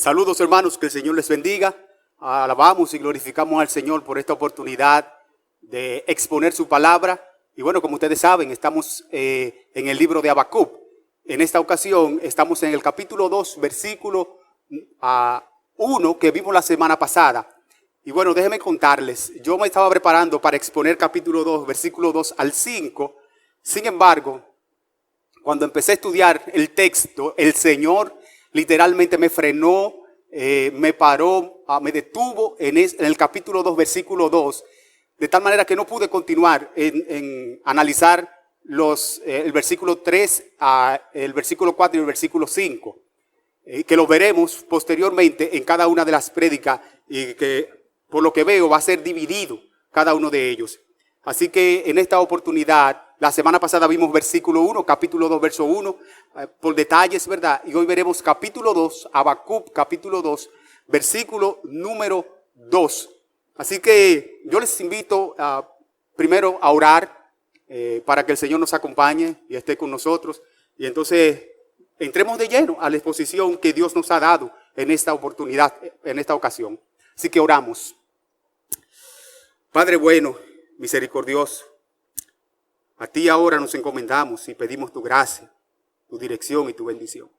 Saludos, hermanos, que el Señor les bendiga. Alabamos y glorificamos al Señor por esta oportunidad de exponer su palabra. Y bueno, como ustedes saben, estamos en el libro de Habacuc. En esta ocasión estamos en el capítulo 2, versículo 1 que vimos la semana pasada. Y bueno, déjenme contarles, yo me estaba preparando para exponer capítulo 2, versículo 2 al 5. Sin embargo, cuando empecé a estudiar el texto, el Señor literalmente me frenó, me paró, me detuvo en el capítulo 2, versículo 2, de tal manera que no pude continuar en analizar el versículo 3, el versículo 4 y el versículo 5, que lo veremos posteriormente en cada una de las prédicas y que por lo que veo va a ser dividido cada uno de ellos. Así que en esta oportunidad, la semana pasada vimos versículo 1, capítulo 2, verso 1, por detalles, ¿verdad? Y hoy veremos capítulo 2, Habacuc, capítulo 2, versículo número 2. Así que yo les invito primero a orar para que el Señor nos acompañe y esté con nosotros. Y entonces entremos de lleno a la exposición que Dios nos ha dado en esta oportunidad, en esta ocasión. Así que oramos. Padre bueno, misericordioso, a ti ahora nos encomendamos y pedimos tu gracia, tu dirección y tu bendición.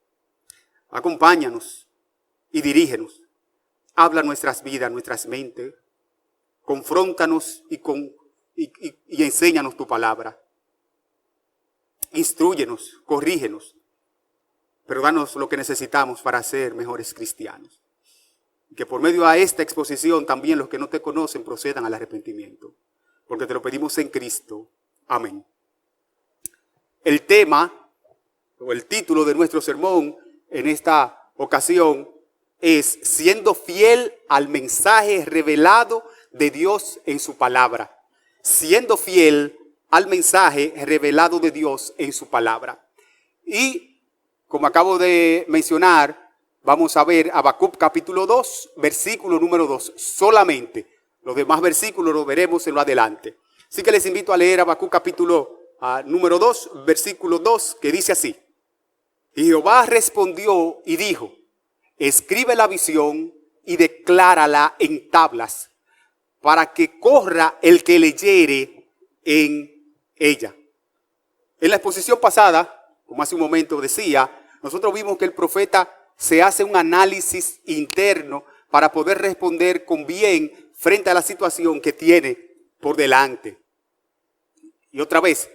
Acompáñanos y dirígenos. Habla nuestras vidas, nuestras mentes. Confróntanos y enséñanos tu palabra. Instrúyenos, corrígenos, pero danos lo que necesitamos para ser mejores cristianos. Y que por medio de esta exposición también los que no te conocen procedan al arrepentimiento. Porque te lo pedimos en Cristo. Amén. El tema o el título de nuestro sermón en esta ocasión es siendo fiel al mensaje revelado de Dios en su palabra. Siendo fiel al mensaje revelado de Dios en su palabra. Y como acabo de mencionar, vamos a ver Habacuc capítulo 2, versículo número 2 solamente. Los demás versículos los veremos en lo adelante. Así que les invito a leer Habacuc capítulo número 2, versículo 2, que dice así. Y Jehová respondió y dijo, escribe la visión y declárala en tablas, para que corra el que leyere en ella. En la exposición pasada, como hace un momento decía, nosotros vimos que el profeta se hace un análisis interno para poder responder con bien frente a la situación que tiene por delante. Y otra vez,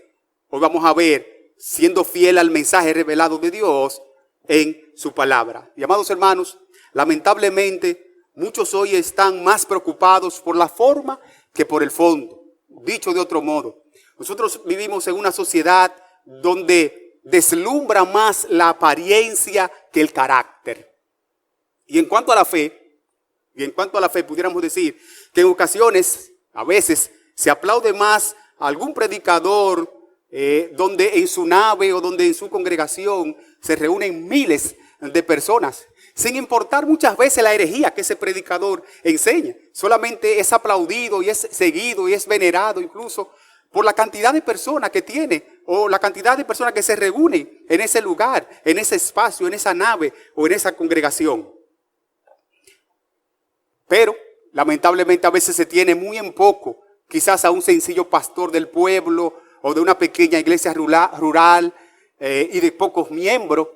hoy vamos a ver, siendo fiel al mensaje revelado de Dios en su palabra. Y amados hermanos, lamentablemente, muchos hoy están más preocupados por la forma que por el fondo. Dicho de otro modo, nosotros vivimos en una sociedad donde deslumbra más la apariencia que el carácter. Y en cuanto a la fe, pudiéramos decir que en ocasiones, a veces, se aplaude más a algún predicador donde en su nave o donde en su congregación se reúnen miles de personas, sin importar muchas veces la herejía que ese predicador enseña. Solamente es aplaudido y es seguido y es venerado incluso por la cantidad de personas que tiene o la cantidad de personas que se reúnen en ese lugar, en ese espacio, en esa nave o en esa congregación. Pero lamentablemente a veces se tiene muy en poco, quizás a un sencillo pastor del pueblo o de una pequeña iglesia rural y de pocos miembros,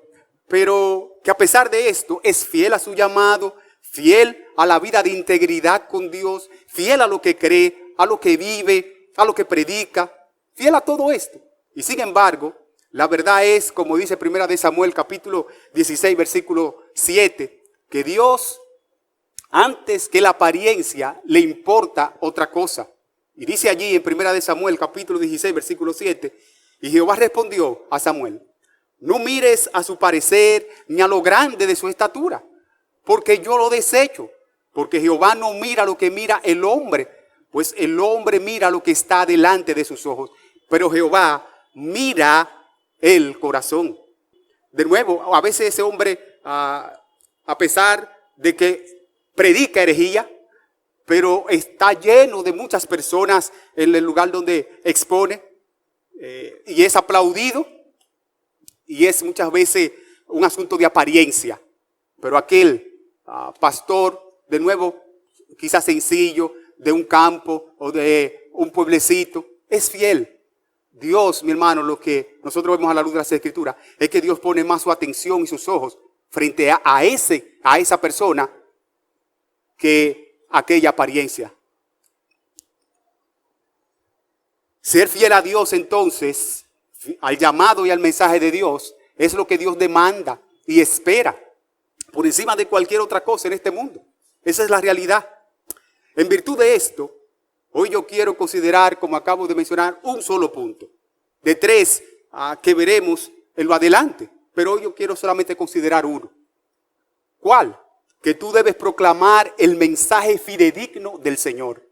pero que a pesar de esto es fiel a su llamado, fiel a la vida de integridad con Dios, fiel a lo que cree, a lo que vive, a lo que predica, fiel a todo esto. Y sin embargo, la verdad es, como dice 1 Samuel capítulo 16, versículo 7, que Dios, antes que la apariencia, le importa otra cosa. Y dice allí en 1 Samuel capítulo 16, versículo 7, y Jehová respondió a Samuel, no mires a su parecer ni a lo grande de su estatura, porque yo lo desecho, porque Jehová no mira lo que mira el hombre, pues el hombre mira lo que está delante de sus ojos, pero Jehová mira el corazón. De nuevo, a veces ese hombre, a pesar de que predica herejía, pero está lleno de muchas personas en el lugar donde expone y es aplaudido y es muchas veces un asunto de apariencia. Pero aquel pastor, de nuevo, quizás sencillo, de un campo o de un pueblecito, es fiel. Dios, mi hermano, lo que nosotros vemos a la luz de las Escrituras, es que Dios pone más su atención y sus ojos frente a esa persona que aquella apariencia. Ser fiel a Dios, entonces, al llamado y al mensaje de Dios, es lo que Dios demanda y espera por encima de cualquier otra cosa en este mundo. Esa es la realidad. En virtud de esto, hoy yo quiero considerar, como acabo de mencionar, un solo punto, de 3 que veremos en lo adelante. Pero hoy yo quiero solamente considerar uno. ¿Cuál? Que tú debes proclamar el mensaje fidedigno del Señor.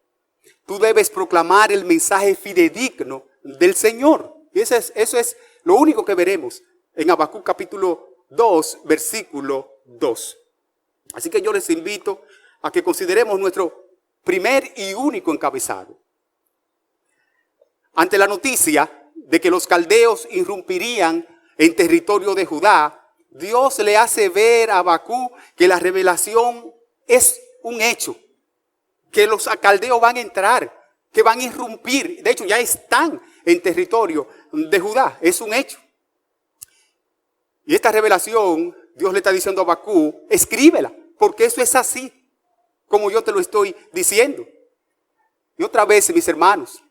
Tú debes proclamar el mensaje fidedigno del Señor. Y eso es lo único que veremos en Habacuc capítulo 2, versículo 2. Así que yo les invito a que consideremos nuestro primer y único encabezado. Ante la noticia de que los caldeos irrumpirían en territorio de Judá, Dios le hace ver a Habacuc que la revelación es un hecho, que los caldeos van a entrar, que van a irrumpir. De hecho, ya están en territorio de Judá, es un hecho. Y esta revelación, Dios le está diciendo a Habacuc, escríbela, porque eso es así, como yo te lo estoy diciendo. Y otra vez, mis hermanos,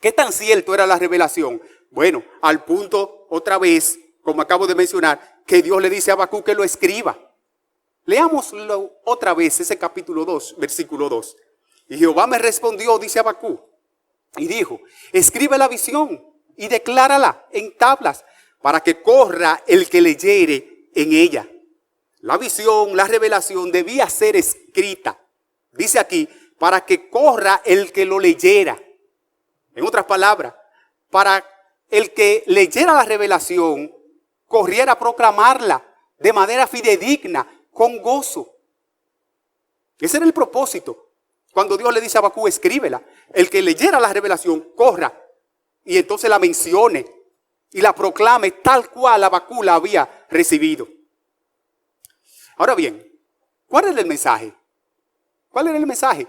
¿qué tan cierto era la revelación? Bueno, al punto, otra vez, como acabo de mencionar, que Dios le dice a Habacuc que lo escriba. Leámoslo otra vez, ese capítulo 2, versículo 2. Y Jehová me respondió, dice Habacuc, y dijo, escribe la visión y declárala en tablas, para que corra el que leyere en ella. La visión, la revelación debía ser escrita. Dice aquí, para que corra el que lo leyera. En otras palabras, para el que leyera la revelación, corriera a proclamarla de manera fidedigna, con gozo. Ese era el propósito. Cuando Dios le dice a Habacuc, escríbela. El que leyera la revelación, corra y entonces la mencione y la proclame tal cual Habacuc la había recibido. Ahora bien, ¿cuál era el mensaje? ¿Cuál era el mensaje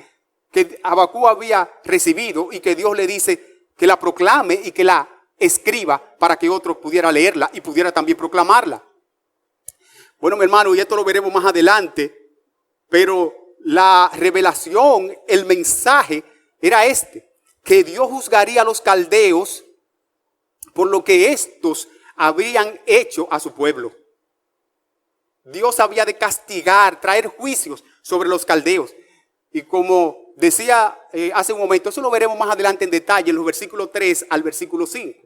que Habacuc había recibido y que Dios le dice que la proclame y que la escriba para que otro pudiera leerla y pudiera también proclamarla? Bueno, mi hermano, y esto lo veremos más adelante, pero la revelación, el mensaje era que Dios juzgaría a los caldeos por lo que estos habían hecho a su pueblo. Dios había de castigar, traer juicios sobre los caldeos. Y como decía hace un momento, eso lo veremos más adelante en detalle en los versículos 3 al versículo 5.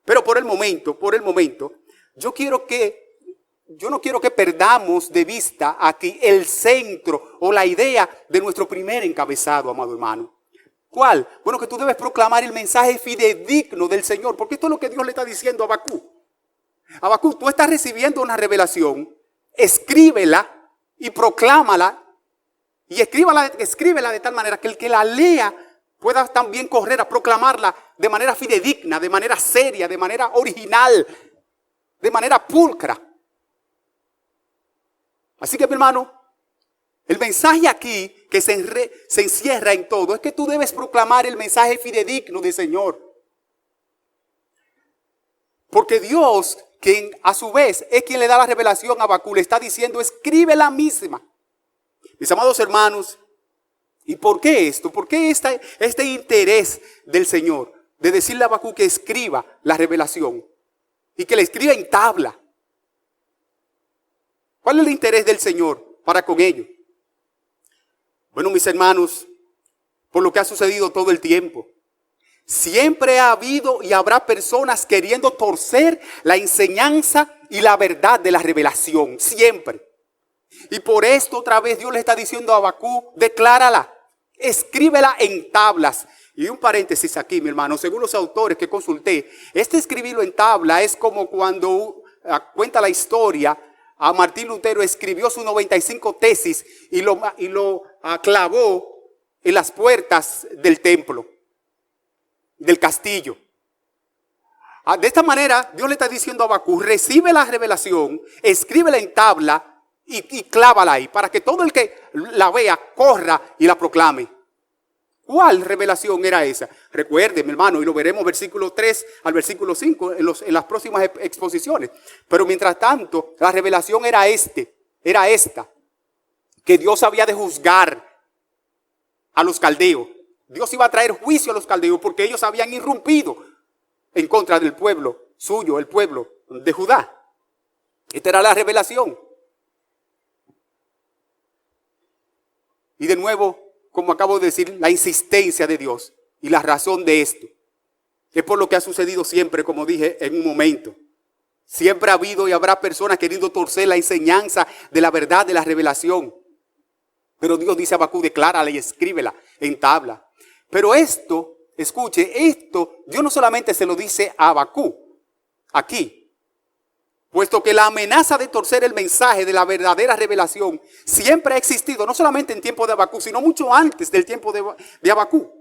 Pero por el momento, yo no quiero que perdamos de vista aquí el centro o la idea de nuestro primer encabezado, amado hermano. ¿Cuál? Bueno, que tú debes proclamar el mensaje fidedigno del Señor, porque esto es lo que Dios le está diciendo a Habacuc. Habacuc, tú estás recibiendo una revelación, escríbela y proclámala, y escríbela de tal manera que el que la lea pueda también correr a proclamarla de manera fidedigna, de manera seria, de manera original, de manera pulcra. Así que, mi hermano, el mensaje aquí que se encierra en todo es que tú debes proclamar el mensaje fidedigno del Señor. Porque Dios, quien a su vez es quien le da la revelación a Habacuc, le está diciendo, escribe la misma. Mis amados hermanos, ¿y por qué esto? ¿Por qué este interés del Señor de decirle a Habacuc que escriba la revelación y que la escriba en tabla? ¿Cuál es el interés del Señor para con ello? Bueno, mis hermanos, por lo que ha sucedido todo el tiempo, siempre ha habido y habrá personas queriendo torcer la enseñanza y la verdad de la revelación, siempre. Y por esto otra vez Dios le está diciendo a Habacuc, declárala, escríbela en tablas. Y un paréntesis aquí, mi hermano, según los autores que consulté, escribirlo en tabla es como cuando cuenta la historia, a Martín Lutero escribió sus 95 tesis y lo clavó en las puertas del templo, del castillo. De esta manera, Dios le está diciendo a Habacuc, recibe la revelación, escríbela en tabla y clávala ahí, para que todo el que la vea corra y la proclame. ¿Cuál revelación era esa? Recuerde, mi hermano, y lo veremos versículo 3 al versículo 5 en las próximas exposiciones. Pero mientras tanto, la revelación era esta, que Dios había de juzgar a los caldeos. Dios iba a traer juicio a los caldeos porque ellos habían irrumpido en contra del pueblo suyo, el pueblo de Judá. Esta era la revelación. Y de nuevo, como acabo de decir, la insistencia de Dios y la razón de esto es por lo que ha sucedido siempre, como dije en un momento. Siempre ha habido y habrá personas queriendo torcer la enseñanza de la verdad de la revelación. Pero Dios dice a Habacuc, declárala y escríbela en tabla. Pero esto, escuche, esto Dios no solamente se lo dice a Habacuc aquí, puesto que la amenaza de torcer el mensaje de la verdadera revelación siempre ha existido, no solamente en tiempo de Habacuc, sino mucho antes del tiempo de Habacuc.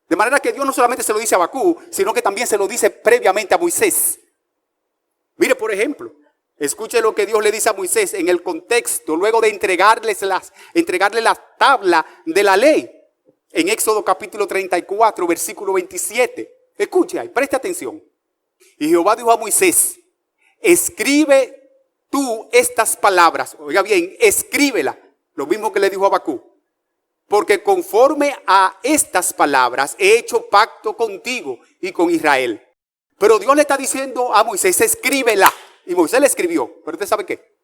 De manera que Dios no solamente se lo dice a Habacuc, sino que también se lo dice previamente a Moisés. Mire, por ejemplo, escuche lo que Dios le dice a Moisés en el contexto, luego de entregarle la tabla de la ley, en Éxodo capítulo 34, versículo 27. Escuche ahí, preste atención. Y Jehová dijo a Moisés, escribe tú estas palabras. Oiga bien, escríbela. Lo mismo que le dijo a Habacuc. Porque conforme a estas palabras he hecho pacto contigo y con Israel. Pero Dios le está diciendo a Moisés, escríbela. Y Moisés le escribió. Pero usted sabe qué.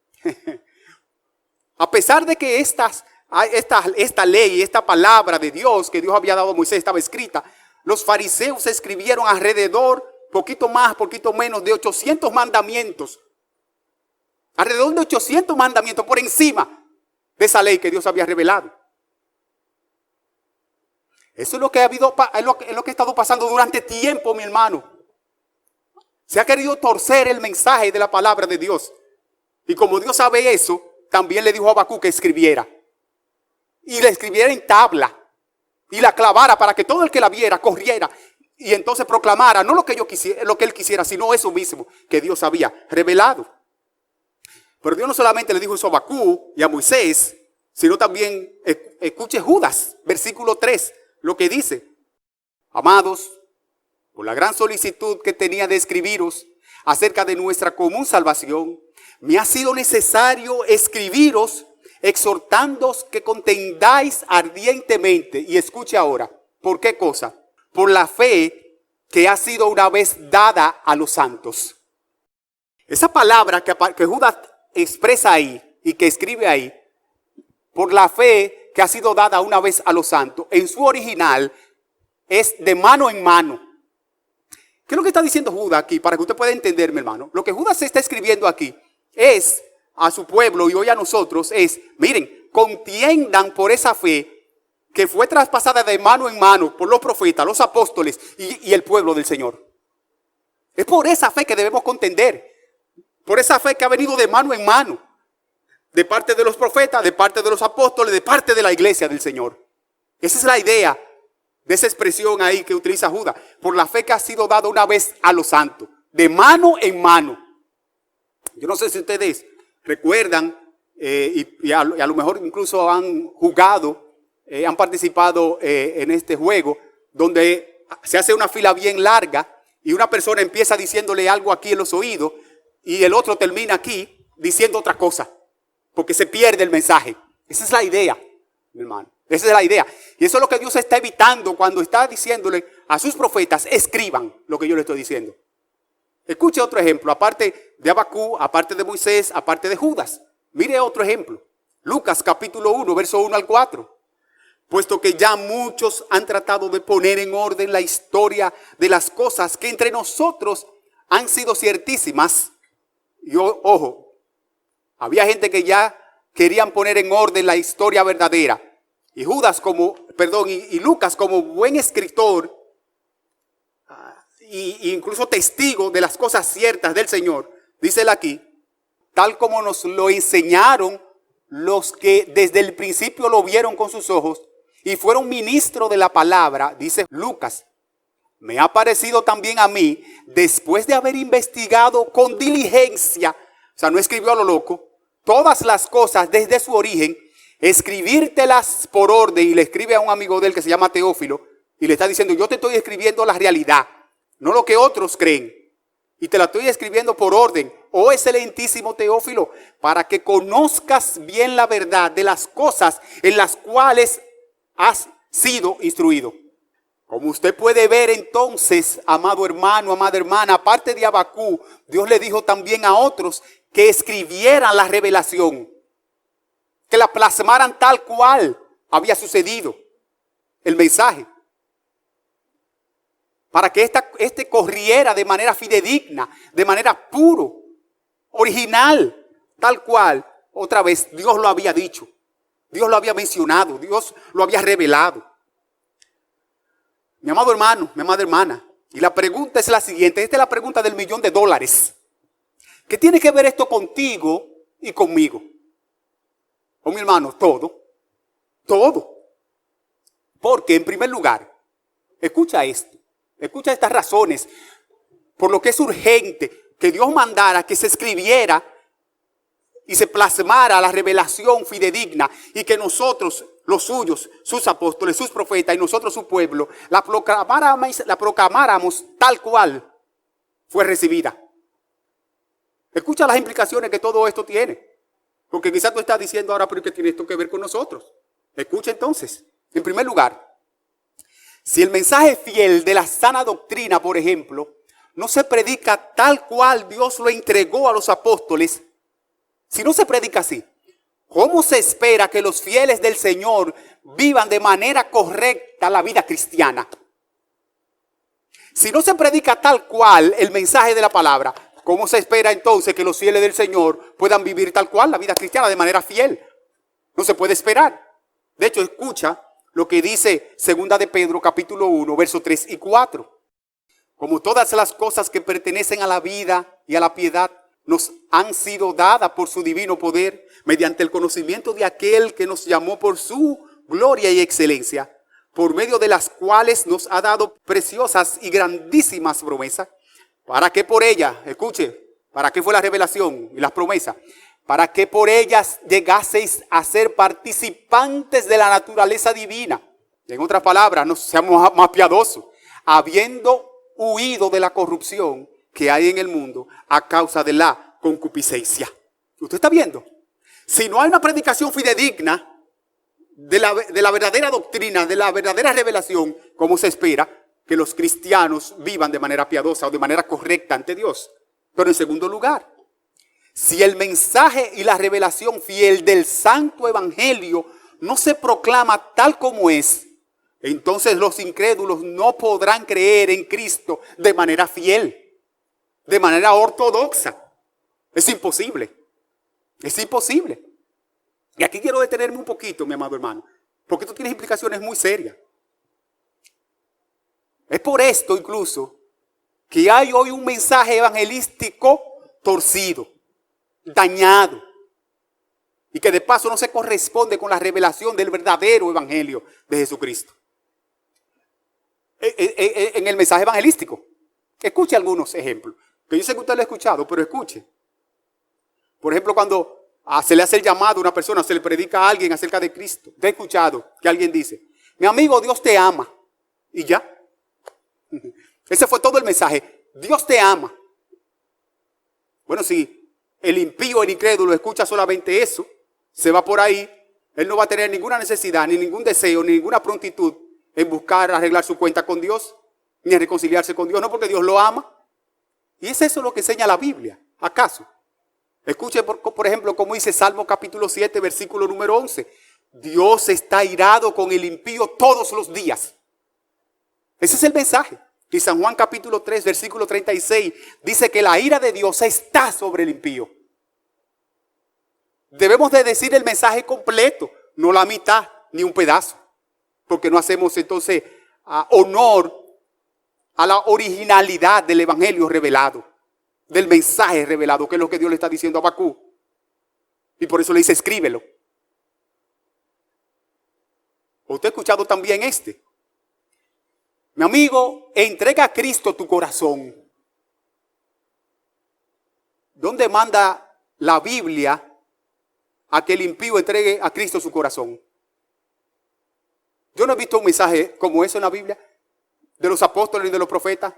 A pesar de que esta ley, esta palabra de Dios que Dios había dado a Moisés estaba escrita, los fariseos escribieron alrededor, poquito más, poquito menos, de 800 mandamientos. Alrededor de 800 mandamientos por encima de esa ley que Dios había revelado. Eso es lo que ha estado pasando durante tiempo, mi hermano. Se ha querido torcer el mensaje de la palabra de Dios. Y como Dios sabe eso, también le dijo a Habacuc que escribiera. Y la escribiera en tabla. Y la clavara para que todo el que la viera corriera. Y entonces proclamara, no lo que él quisiera, sino eso mismo que Dios había revelado. Pero Dios no solamente le dijo eso a Habacuc y a Moisés, sino también, escuche Judas, versículo 3, lo que dice. Amados, por la gran solicitud que tenía de escribiros acerca de nuestra común salvación, me ha sido necesario escribiros, exhortándoos que contendáis ardientemente. Y escuche ahora, ¿por qué cosa? Por la fe que ha sido una vez dada a los santos. Esa palabra que Judas expresa ahí y que escribe ahí, por la fe que ha sido dada una vez a los santos, en su original es de mano en mano. ¿Qué es lo que está diciendo Judas aquí? Para que usted pueda entenderme, hermano. Lo que Judas está escribiendo aquí es a su pueblo y hoy a nosotros es, miren, contiendan por esa fe que fue traspasada de mano en mano por los profetas, los apóstoles y el pueblo del Señor. Es por esa fe que debemos contender. Por esa fe que ha venido de mano en mano. De parte de los profetas, de parte de los apóstoles, de parte de la iglesia del Señor. Esa es la idea de esa expresión ahí que utiliza Judas. Por la fe que ha sido dada una vez a los santos. De mano en mano. Yo no sé si ustedes recuerdan y a lo mejor incluso han jugado, han participado en este juego donde se hace una fila bien larga y una persona empieza diciéndole algo aquí en los oídos y el otro termina aquí diciendo otra cosa porque se pierde el mensaje. Esa es la idea, mi hermano. Esa es la idea. Y eso es lo que Dios está evitando cuando está diciéndole a sus profetas, escriban lo que yo le estoy diciendo. Escuche otro ejemplo, aparte de Habacuc, aparte de Moisés, aparte de Judas. Mire otro ejemplo. Lucas capítulo 1, verso 1 al 4. Puesto que ya muchos han tratado de poner en orden la historia de las cosas que entre nosotros han sido ciertísimas. Y ojo, había gente que ya querían poner en orden la historia verdadera. Y y Lucas como buen escritor e incluso testigo de las cosas ciertas del Señor, dice él aquí, tal como nos lo enseñaron los que desde el principio lo vieron con sus ojos y fueron ministros de la palabra, dice Lucas, me ha parecido también a mí, después de haber investigado con diligencia, o sea, no escribió a lo loco, todas las cosas desde su origen, escribírtelas por orden. Y le escribe a un amigo de él que se llama Teófilo y le está diciendo, yo te estoy escribiendo la realidad, no lo que otros creen. Y te la estoy escribiendo por orden, oh excelentísimo Teófilo, para que conozcas bien la verdad de las cosas en las cuales has sido instruido. Como usted puede ver entonces, amado hermano, amada hermana, aparte de Habacuc, Dios le dijo también a otros que escribieran la revelación, que la plasmaran tal cual había sucedido el mensaje, para que este corriera de manera fidedigna, de manera puro, original, tal cual, otra vez, Dios lo había dicho, Dios lo había mencionado, Dios lo había revelado. Mi amado hermano, mi amada hermana, y la pregunta es la siguiente, esta es la pregunta del $1.000.000. ¿Qué tiene que ver esto contigo y conmigo? Oh, mi hermano, todo. Porque en primer lugar, escucha esto, escucha estas razones, por lo que es urgente que Dios mandara que se escribiera y se plasmara la revelación fidedigna y que nosotros, los suyos, sus apóstoles, sus profetas y nosotros su pueblo, la proclamáramos tal cual fue recibida. Escucha las implicaciones que todo esto tiene. Porque quizás tú estás diciendo ahora, pero ¿qué tiene esto que ver con nosotros? Escucha entonces. En primer lugar, si el mensaje fiel de la sana doctrina, por ejemplo, no se predica tal cual Dios lo entregó a los apóstoles, si no se predica así, ¿cómo se espera que los fieles del Señor vivan de manera correcta la vida cristiana? Si no se predica tal cual el mensaje de la palabra, ¿cómo se espera entonces que los fieles del Señor puedan vivir tal cual la vida cristiana de manera fiel? No se puede esperar. De hecho, escucha lo que dice 2 de Pedro capítulo 1, versos 3 y 4. Como todas las cosas que pertenecen a la vida y a la piedad nos han sido dadas por su divino poder, mediante el conocimiento de aquel que nos llamó por su gloria y excelencia, por medio de las cuales nos ha dado preciosas y grandísimas promesas, para que por ellas, escuche, ¿para qué fue la revelación y las promesas? Para que por ellas llegaseis a ser participantes de la naturaleza divina. En otras palabras, no seamos más piadosos, habiendo huido de la corrupción que hay en el mundo a causa de la concupiscencia. ¿Usted está viendo? Si no hay una predicación fidedigna de la verdadera doctrina, de la verdadera revelación, ¿cómo se espera que los cristianos vivan de manera piadosa o de manera correcta ante Dios? Pero en segundo lugar, si el mensaje y la revelación fiel del santo evangelio no se proclama tal como es, entonces los incrédulos no podrán creer en Cristo de manera fiel, de manera ortodoxa. Es imposible. Es imposible. Y aquí quiero detenerme un poquito, mi amado hermano, porque esto tiene implicaciones muy serias. Es por esto incluso que hay hoy un mensaje evangelístico torcido, dañado, y que de paso no se corresponde con la revelación del verdadero evangelio de Jesucristo. En el mensaje evangelístico, escuche algunos ejemplos, que yo sé que usted lo ha escuchado, pero escuche. Por ejemplo, cuando se le hace el llamado a una persona, se le predica a alguien acerca de Cristo. Usted ha escuchado que alguien dice, mi amigo, Dios te ama, y ya. Ese fue todo el mensaje, Dios te ama. Bueno, si el impío, el incrédulo escucha solamente eso, se va por ahí, él no va a tener ninguna necesidad, ni ningún deseo, ni ninguna prontitud en buscar arreglar su cuenta con Dios, ni en reconciliarse con Dios, no, porque Dios lo ama. Y es eso lo que enseña la Biblia, ¿acaso? Escuche, por ejemplo, como dice Salmo capítulo 7, versículo número 11. Dios está airado con el impío todos los días. Ese es el mensaje. Y San Juan capítulo 3, versículo 36, dice que la ira de Dios está sobre el impío. Debemos de decir el mensaje completo, no la mitad, ni un pedazo. Porque no hacemos entonces honor a la originalidad del evangelio revelado, del mensaje revelado, que es lo que Dios le está diciendo a Habacuc. Y por eso le dice, escríbelo. ¿Usted ha escuchado también este? Mi amigo, entrega a Cristo tu corazón. ¿Dónde manda la Biblia a que el impío entregue a Cristo su corazón. Yo no he visto un mensaje como eso en la Biblia, de los apóstoles y de los profetas.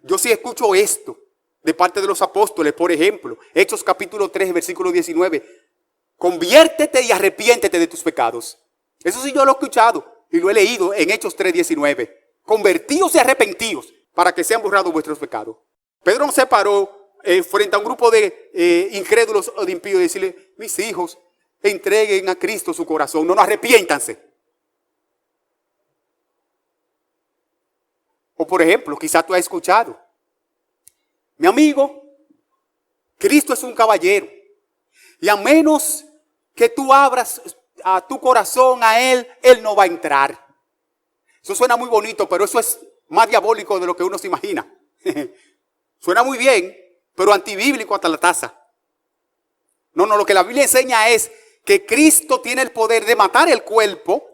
Yo sí escucho esto de parte de los apóstoles, por ejemplo, Hechos capítulo 3, versículo 19. Conviértete y arrepiéntete de tus pecados. Eso sí yo lo he escuchado y lo he leído en Hechos 3, 19. Convertíos y arrepentíos para que sean borrados vuestros pecados. Pedro no se paró frente a un grupo de incrédulos o de impíos y decirle, mis hijos, entreguen a Cristo su corazón, no arrepiéntanse. O por ejemplo, quizás tú has escuchado, mi amigo, Cristo es un caballero y a menos que tú abras a tu corazón a Él, Él no va a entrar. Eso suena muy bonito, pero eso es más diabólico de lo que uno se imagina. Suena muy bien, pero antibíblico hasta la taza. No, lo que la Biblia enseña es que Cristo tiene el poder de matar el cuerpo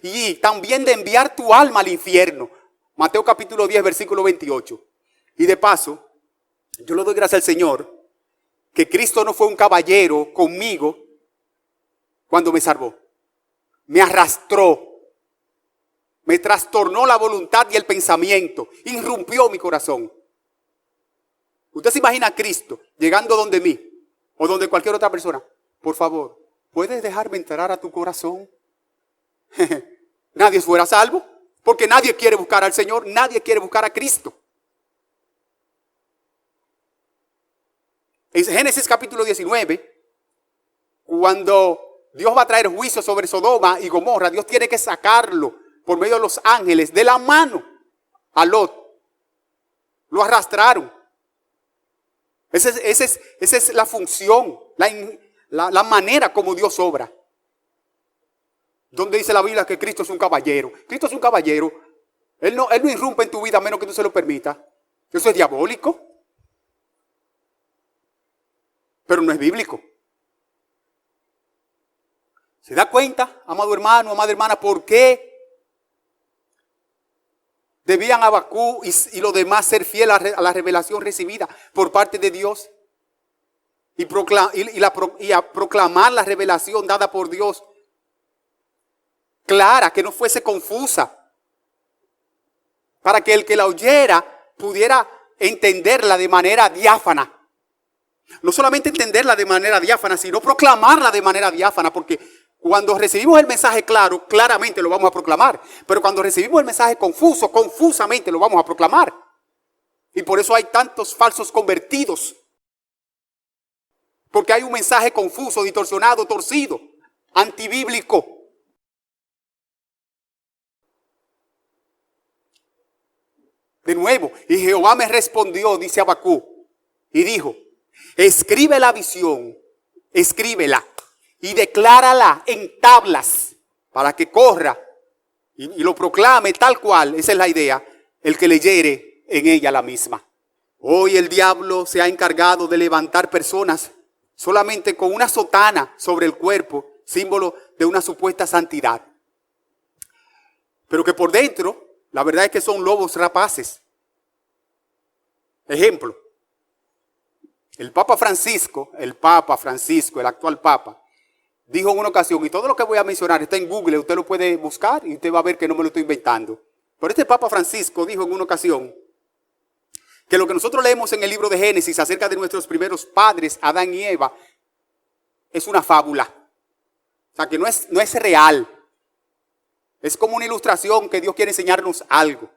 y también de enviar tu alma al infierno. Mateo capítulo 10, versículo 28. Y de paso, yo le doy gracias al Señor que Cristo no fue un caballero conmigo cuando me salvó. Me arrastró, me trastornó la voluntad y el pensamiento, irrumpió mi corazón. Usted se imagina a Cristo llegando donde mí o donde cualquier otra persona. Por favor, ¿puedes dejarme entrar a tu corazón? Nadie fuera salvo. Porque nadie quiere buscar al Señor, nadie quiere buscar a Cristo. En Génesis capítulo 19, cuando Dios va a traer juicio sobre Sodoma y Gomorra, Dios tiene que sacarlo por medio de los ángeles de la mano a Lot. Lo arrastraron. Esa es la función, la manera como Dios obra. Donde dice la Biblia que Cristo es un caballero. Cristo es un caballero. Él no irrumpe en tu vida a menos que tú se lo permitas. Eso es diabólico. Pero no es bíblico. ¿Se da cuenta, amado hermano, amada hermana, por qué debían Habacuc y los demás ser fieles a la revelación recibida por parte de Dios? Y a proclamar la revelación dada por Dios clara, que no fuese confusa, para que el que la oyera pudiera entenderla de manera diáfana. No solamente entenderla de manera diáfana, sino proclamarla de manera diáfana, porque cuando recibimos el mensaje claro, claramente lo vamos a proclamar, pero cuando recibimos el mensaje confuso, confusamente lo vamos a proclamar. Y por eso hay tantos falsos convertidos, porque hay un mensaje confuso, distorsionado, torcido, antibíblico. De nuevo, y Jehová me respondió, dice Habacuc, y dijo, escribe la visión, escríbela y declárala en tablas para que corra y lo proclame tal cual, esa es la idea, el que leyere en ella la misma. Hoy el diablo se ha encargado de levantar personas solamente con una sotana sobre el cuerpo, símbolo de una supuesta santidad. Pero que por dentro, la verdad es que son lobos rapaces. Ejemplo, el Papa Francisco, el actual Papa, dijo en una ocasión, y todo lo que voy a mencionar está en Google, usted lo puede buscar y usted va a ver que no me lo estoy inventando. Pero este Papa Francisco dijo en una ocasión que lo que nosotros leemos en el libro de Génesis acerca de nuestros primeros padres, Adán y Eva, es una fábula. O sea, que no es real. Es como una ilustración que Dios quiere enseñarnos algo.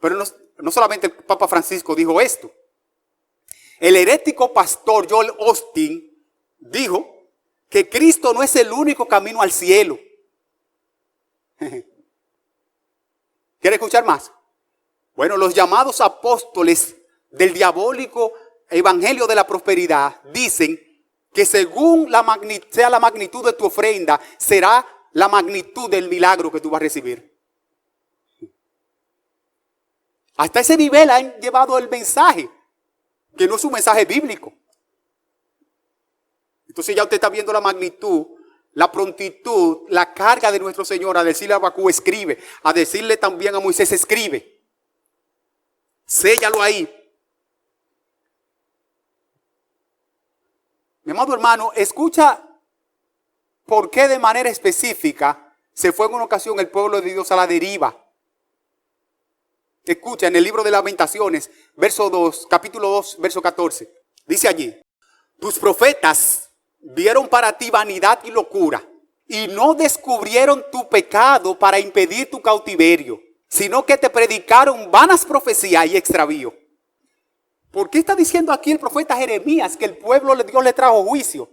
Pero no solamente el Papa Francisco dijo esto. El herético pastor Joel Austin dijo que Cristo no es el único camino al cielo. ¿Quiere escuchar más? Bueno, los llamados apóstoles del diabólico evangelio de la prosperidad dicen que según sea la magnitud de tu ofrenda, será la magnitud del milagro que tú vas a recibir. Hasta ese nivel han llevado el mensaje, que no es un mensaje bíblico. Entonces ya usted está viendo la magnitud, la prontitud, la carga de nuestro Señor a decirle a Habacuc, escribe, a decirle también a Moisés, escribe. Séllalo ahí. Mi amado hermano, escucha por qué de manera específica se fue en una ocasión el pueblo de Dios a la deriva. Escucha en el libro de Lamentaciones, verso 2, capítulo 2, verso 14. Dice allí: tus profetas vieron para ti vanidad y locura, y no descubrieron tu pecado para impedir tu cautiverio, sino que te predicaron vanas profecías y extravío. ¿Por qué está diciendo aquí el profeta Jeremías que el pueblo de Dios le trajo juicio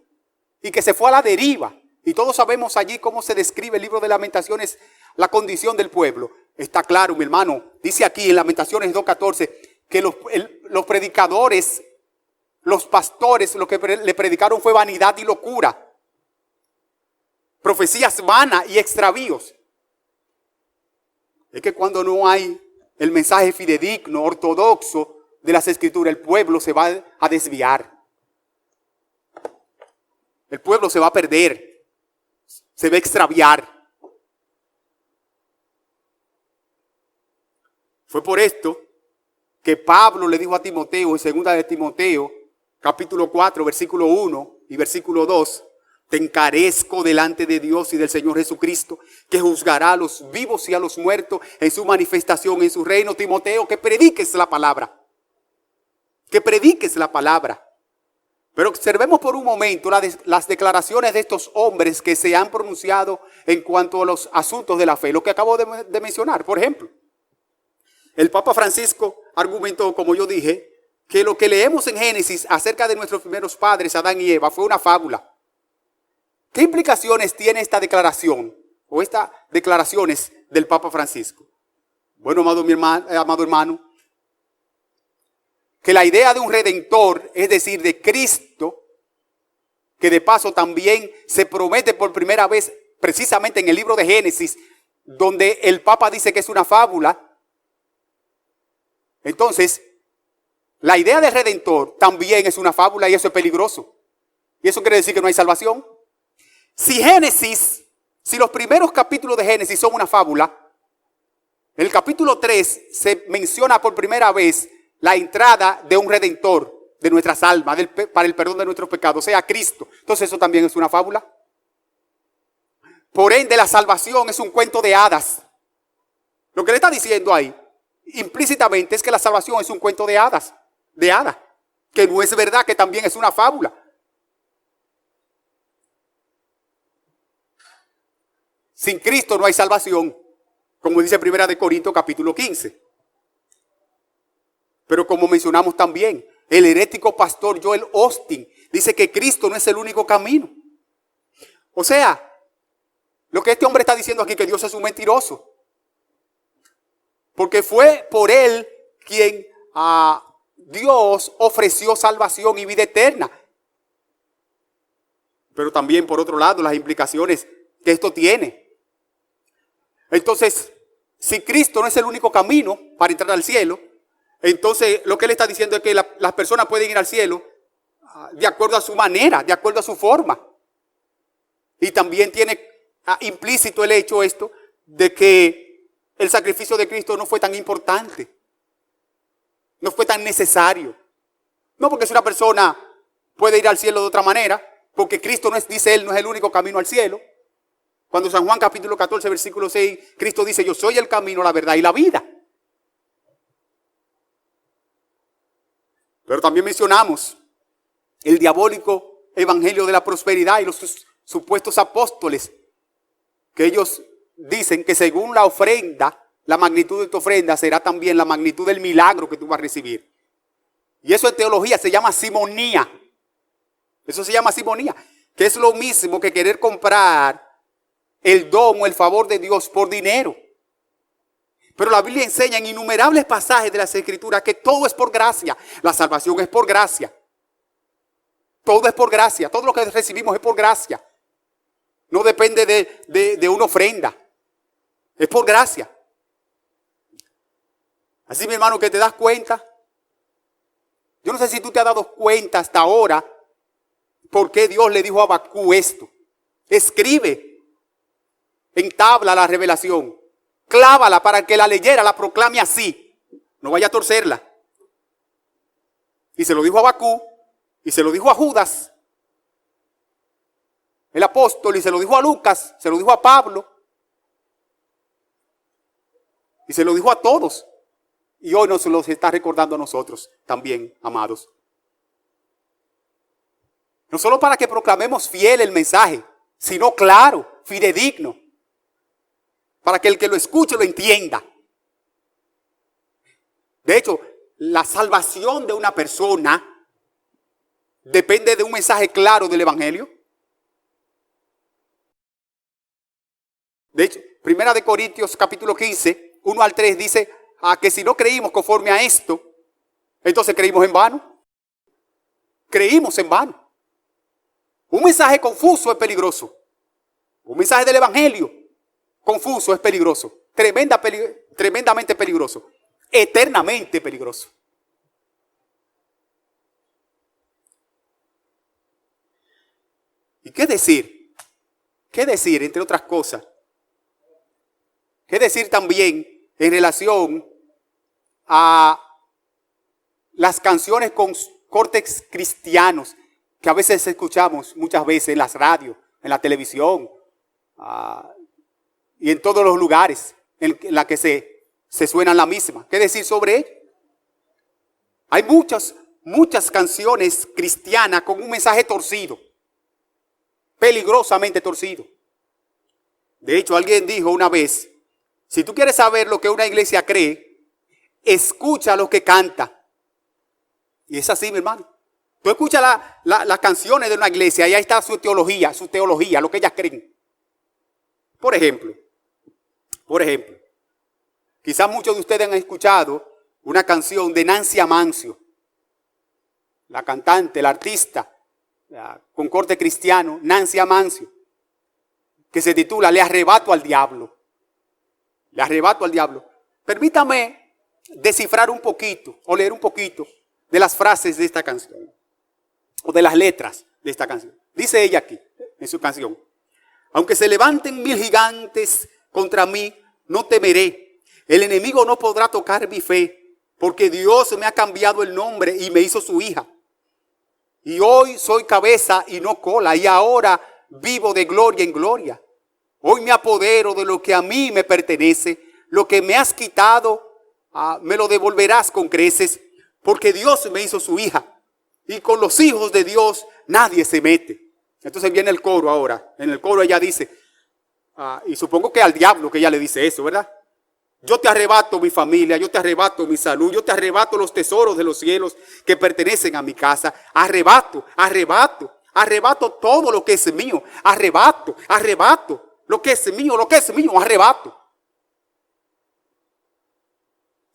y que se fue a la deriva? Y todos sabemos allí cómo se describe el libro de Lamentaciones, la condición del pueblo. Está claro, mi hermano, dice aquí en Lamentaciones 2.14 que los predicadores, los pastores, lo que le predicaron fue vanidad y locura, profecías vanas y extravíos. Es que cuando no hay el mensaje fidedigno, ortodoxo de las Escrituras, el pueblo se va a desviar. El pueblo se va a perder, se va a extraviar. Fue por esto que Pablo le dijo a Timoteo en 2 de Timoteo, capítulo 4, versículo 1 y versículo 2, te encarezco delante de Dios y del Señor Jesucristo, que juzgará a los vivos y a los muertos en su manifestación, en su reino. Timoteo, que prediques la palabra. Que prediques la palabra. Pero observemos por un momento las declaraciones de estos hombres que se han pronunciado en cuanto a los asuntos de la fe, lo que acabo de mencionar. Por ejemplo, el Papa Francisco argumentó, como yo dije, que lo que leemos en Génesis acerca de nuestros primeros padres, Adán y Eva, fue una fábula. ¿Qué implicaciones tiene esta declaración o estas declaraciones del Papa Francisco? Bueno, amado hermano, que la idea de un redentor, es decir, de Cristo, que de paso también se promete por primera vez precisamente en el libro de Génesis, donde el Papa dice que es una fábula. Entonces, la idea de redentor también es una fábula y eso es peligroso. Y eso quiere decir que no hay salvación. Si los primeros capítulos de Génesis son una fábula, en el capítulo 3 se menciona por primera vez la entrada de un redentor de nuestras almas para el perdón de nuestros pecados, o sea, Cristo. Entonces eso también es una fábula. Por ende, la salvación es un cuento de hadas. Lo que le está diciendo ahí, implícitamente, es que la salvación es un cuento de hadas, que no es verdad, que también es una fábula. Sin Cristo no hay salvación, como dice 1 Corintios capítulo 15. Pero como mencionamos también, el herético pastor Joel Austin dice que Cristo no es el único camino. O sea, lo que este hombre está diciendo aquí, que Dios es un mentiroso. Porque fue por él quien a Dios ofreció salvación y vida eterna. Pero también, por otro lado, las implicaciones que esto tiene. Entonces, si Cristo no es el único camino para entrar al cielo, entonces lo que él está diciendo es que las personas pueden ir al cielo de acuerdo a su manera, de acuerdo a su forma. Y también tiene implícito el hecho esto de que el sacrificio de Cristo no fue tan importante, no fue tan necesario. No, porque si una persona puede ir al cielo de otra manera, porque Cristo no es, dice él, no es el único camino al cielo. Cuando San Juan capítulo 14, versículo 6, Cristo dice, yo soy el camino, la verdad y la vida. Pero también mencionamos el diabólico evangelio de la prosperidad y los supuestos apóstoles, que ellos dicen que según la ofrenda, la magnitud de tu ofrenda será también la magnitud del milagro que tú vas a recibir. Y eso en teología se llama simonía. Eso se llama simonía, que es lo mismo que querer comprar el don o el favor de Dios por dinero. Pero la Biblia enseña en innumerables pasajes de las Escrituras que todo es por gracia. La salvación es por gracia. Todo es por gracia. Todo lo que recibimos es por gracia. No depende de una ofrenda. Es por gracia. Así, mi hermano, que te das cuenta. Yo no sé si tú te has dado cuenta hasta ahora por qué Dios le dijo a Habacuc esto. Escribe en tabla la revelación. Clávala para que la leyera, la proclame así. No vaya a torcerla. Y se lo dijo a Habacuc y se lo dijo a Judas. el apóstol, y se lo dijo a Lucas, se lo dijo a Pablo, y se lo dijo a todos. Y hoy nos los está recordando a nosotros también, amados. No solo para que proclamemos fiel el mensaje, sino claro, fidedigno, para que el que lo escuche lo entienda. De hecho, la salvación de una persona depende de un mensaje claro del Evangelio. De hecho, 1 Corintios capítulo 15, 1 al 3 dice que si no creímos conforme a esto, entonces creímos en vano. Creímos en vano. Un mensaje confuso es peligroso. Un mensaje del Evangelio confuso es peligroso. Tremendamente peligroso. Eternamente peligroso. ¿Y qué decir? ¿Qué decir, entre otras cosas? ¿Qué decir también en relación a las canciones con cortes cristianos que a veces escuchamos muchas veces en las radios, en la televisión y en todos los lugares en la que se suenan la misma? ¿Qué decir sobre ello? Hay muchas canciones cristianas con un mensaje torcido, peligrosamente torcido. De hecho, alguien dijo una vez, si tú quieres saber lo que una iglesia cree, escucha lo que canta. Y es así, mi hermano. Tú escuchas las canciones de una iglesia y ahí está su teología, lo que ellas creen. Por ejemplo, quizás muchos de ustedes han escuchado una canción de Nancy Amancio, la cantante, la artista con corte cristiano, Nancy Amancio, que se titula Le arrebato al diablo. Le arrebato al diablo. Permítame descifrar un poquito o leer un poquito de las frases de esta canción o de las letras de esta canción. Dice ella aquí en su canción: aunque se levanten 1000 gigantes contra mí, no temeré. El enemigo no podrá tocar mi fe, porque Dios me ha cambiado el nombre y me hizo su hija. Y hoy soy cabeza y no cola, y ahora vivo de gloria en gloria. Hoy me apodero de lo que a mí me pertenece. Lo que me has quitado, me lo devolverás con creces, porque Dios me hizo su hija. Y con los hijos de Dios nadie se mete. Entonces viene el coro ahora. En el coro ella dice, y supongo que al diablo que ella le dice eso, ¿verdad? Yo te arrebato mi familia, yo te arrebato mi salud, yo te arrebato los tesoros de los cielos que pertenecen a mi casa. Arrebato todo lo que es mío. Arrebato lo que es mío, arrebato.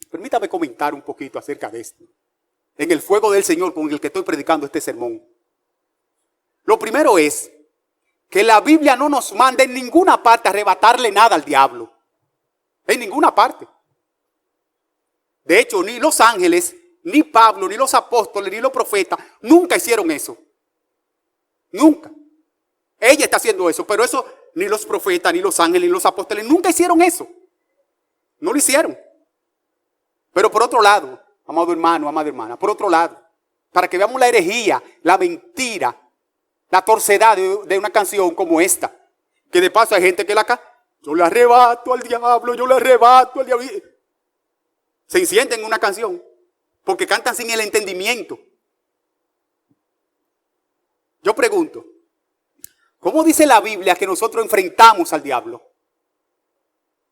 Permítame comentar un poquito acerca de esto. En el fuego del Señor con el que estoy predicando este sermón. Lo primero es que la Biblia no nos manda en ninguna parte arrebatarle nada al diablo. En ninguna parte. De hecho, ni los ángeles, ni Pablo, ni los apóstoles, ni los profetas, nunca hicieron eso. Nunca. Ella está haciendo eso, pero eso ni los profetas, ni los ángeles, ni los apóstoles nunca hicieron eso. No lo hicieron. Pero por otro lado, amado hermano, amada hermana, por otro lado, para que veamos la herejía, la mentira, la torcedad de una canción como esta, que de paso hay gente que la canta. Yo le arrebato al diablo, yo le arrebato al diablo. Se encienden en una canción porque cantan sin el entendimiento. Yo pregunto, ¿cómo dice la Biblia que nosotros enfrentamos al diablo?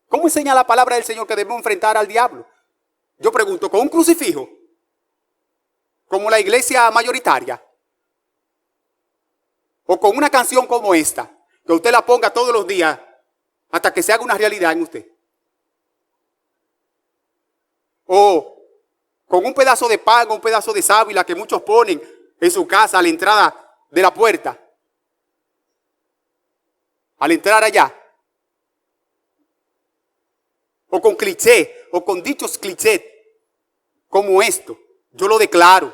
¿Cómo enseña la palabra del Señor que debemos enfrentar al diablo? Yo pregunto, ¿con un crucifijo? ¿Como la iglesia mayoritaria? ¿O con una canción como esta, que usted la ponga todos los días hasta que se haga una realidad en usted? ¿O con un pedazo de pan, un pedazo de sábila que muchos ponen en su casa a la entrada de la puerta? Al entrar allá. O con cliché, o con dichos clichés como esto. Yo lo declaro,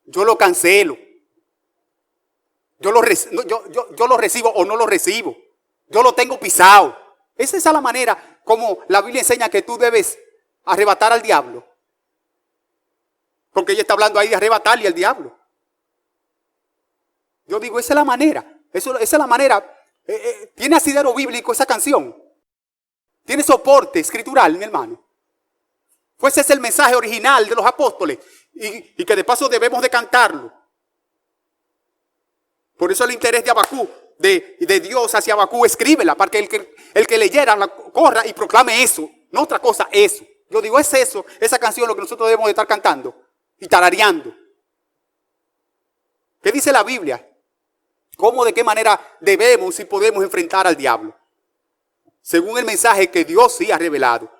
yo lo cancelo. Yo lo recibo o no lo recibo. Yo lo tengo pisado. Esa es la manera como la Biblia enseña que tú debes arrebatar al diablo. Porque ella está hablando ahí de arrebatarle al diablo. Yo digo, esa es la manera. Esa es la manera ¿Tiene asidero bíblico esa canción? ¿Tiene soporte escritural, mi hermano? Pues ese es el mensaje original de los apóstoles. Y que de paso debemos de cantarlo. Por eso el interés de Abacú, de Dios hacia Abacú, escríbela para que el que leyera la corra y proclame eso. No otra cosa, eso. Yo digo, es eso, esa canción lo que nosotros debemos de estar cantando y tarareando. ¿Qué dice la Biblia? ¿Cómo, de qué manera debemos y podemos enfrentar al diablo? Según el mensaje que Dios sí ha revelado.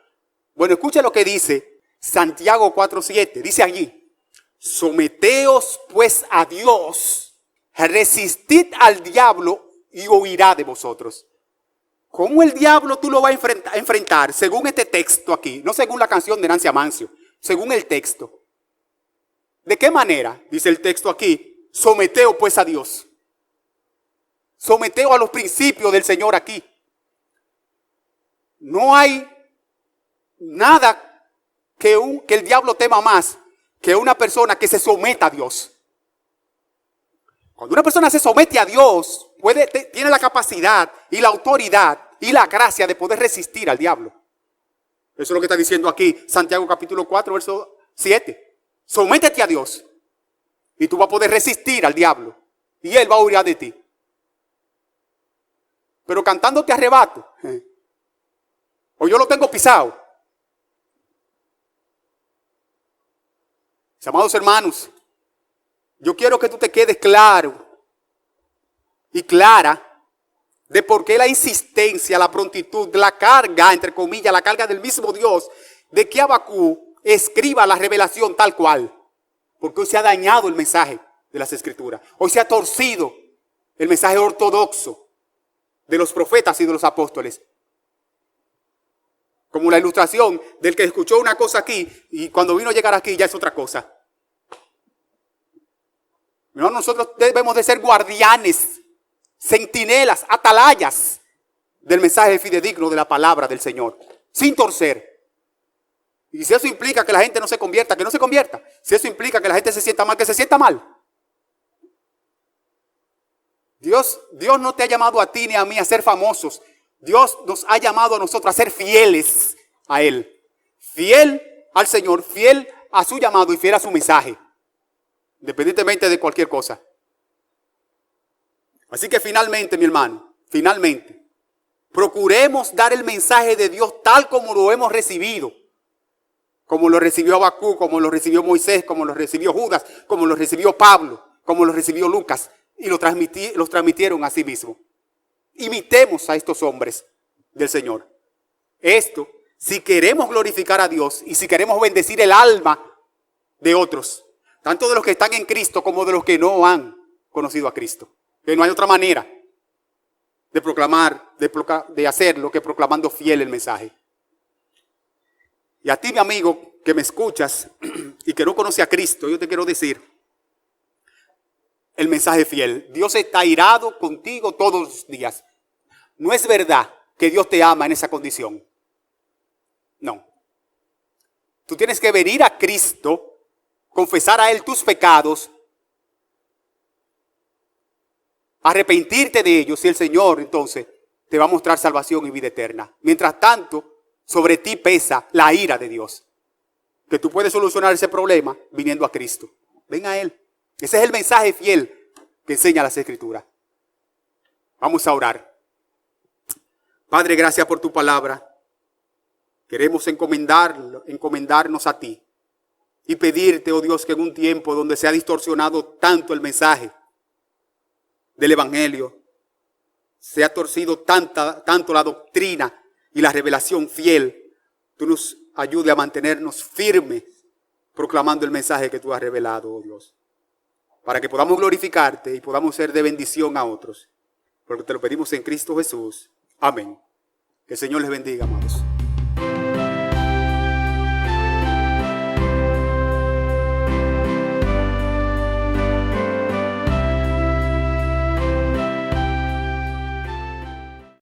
Bueno, escucha lo que dice Santiago 4:7. Dice allí, someteos pues a Dios, resistid al diablo y huirá de vosotros. ¿Cómo el diablo tú lo vas a enfrentar? Según este texto aquí, no según la canción de Nancy Amancio, según el texto. ¿De qué manera? Dice el texto aquí, someteo pues a Dios. Someteo a los principios del Señor aquí. No hay nada que el diablo tema más que una persona que se someta a Dios. Cuando una persona se somete a Dios, tiene la capacidad y la autoridad y la gracia de poder resistir al diablo. Eso es lo que está diciendo aquí Santiago capítulo 4, verso 7. Sométete a Dios y tú vas a poder resistir al diablo y él va a huir de ti. Pero cantándote arrebato, o yo lo tengo pisado. Mis amados hermanos, yo quiero que tú te quedes claro y clara de por qué la insistencia, la prontitud, la carga, entre comillas, la carga del mismo Dios, de que Abacú escriba la revelación tal cual. Porque hoy se ha dañado el mensaje de las Escrituras. Hoy se ha torcido el mensaje ortodoxo de los profetas y de los apóstoles. Como la ilustración del que escuchó una cosa aquí y cuando vino a llegar aquí ya es otra cosa. No, nosotros debemos de ser guardianes, centinelas, atalayas del mensaje fidedigno de la palabra del Señor, sin torcer. Y si eso implica que la gente no se convierta, que no se convierta. Si eso implica que la gente se sienta mal, que se sienta mal. Dios no te ha llamado a ti ni a mí a ser famosos. Dios nos ha llamado a nosotros a ser fieles a Él. Fiel al Señor, fiel a su llamado y fiel a su mensaje. Independientemente de cualquier cosa. Así que finalmente, mi hermano, finalmente, procuremos dar el mensaje de Dios tal como lo hemos recibido. Como lo recibió Abacú, como lo recibió Moisés, como lo recibió Judas, como lo recibió Pablo, como lo recibió Lucas. Y los transmitieron a sí mismos. Imitemos a estos hombres del Señor. Esto, si queremos glorificar a Dios y si queremos bendecir el alma de otros, tanto de los que están en Cristo como de los que no han conocido a Cristo. Que no hay otra manera de proclamar, de hacerlo que proclamando fiel el mensaje. Y a ti, mi amigo, que me escuchas y que no conoce a Cristo, yo te quiero decir el mensaje fiel. Dios está irado contigo todos los días. No es verdad que Dios te ama en esa condición. No. Tú tienes que venir a Cristo, confesar a Él tus pecados, arrepentirte de ellos y el Señor entonces te va a mostrar salvación y vida eterna. Mientras tanto, sobre ti pesa la ira de Dios. Que tú puedes solucionar ese problema viniendo a Cristo. Ven a Él. Ese es el mensaje fiel que enseña las Escrituras. Vamos a orar. Padre, gracias por tu palabra. Queremos encomendarnos a ti y pedirte, oh Dios, que en un tiempo donde se ha distorsionado tanto el mensaje del Evangelio, se ha torcido tanto la doctrina y la revelación fiel, tú nos ayudes a mantenernos firmes proclamando el mensaje que tú has revelado, oh Dios, para que podamos glorificarte y podamos ser de bendición a otros, porque te lo pedimos en Cristo Jesús. Amén. Que el Señor les bendiga, amados.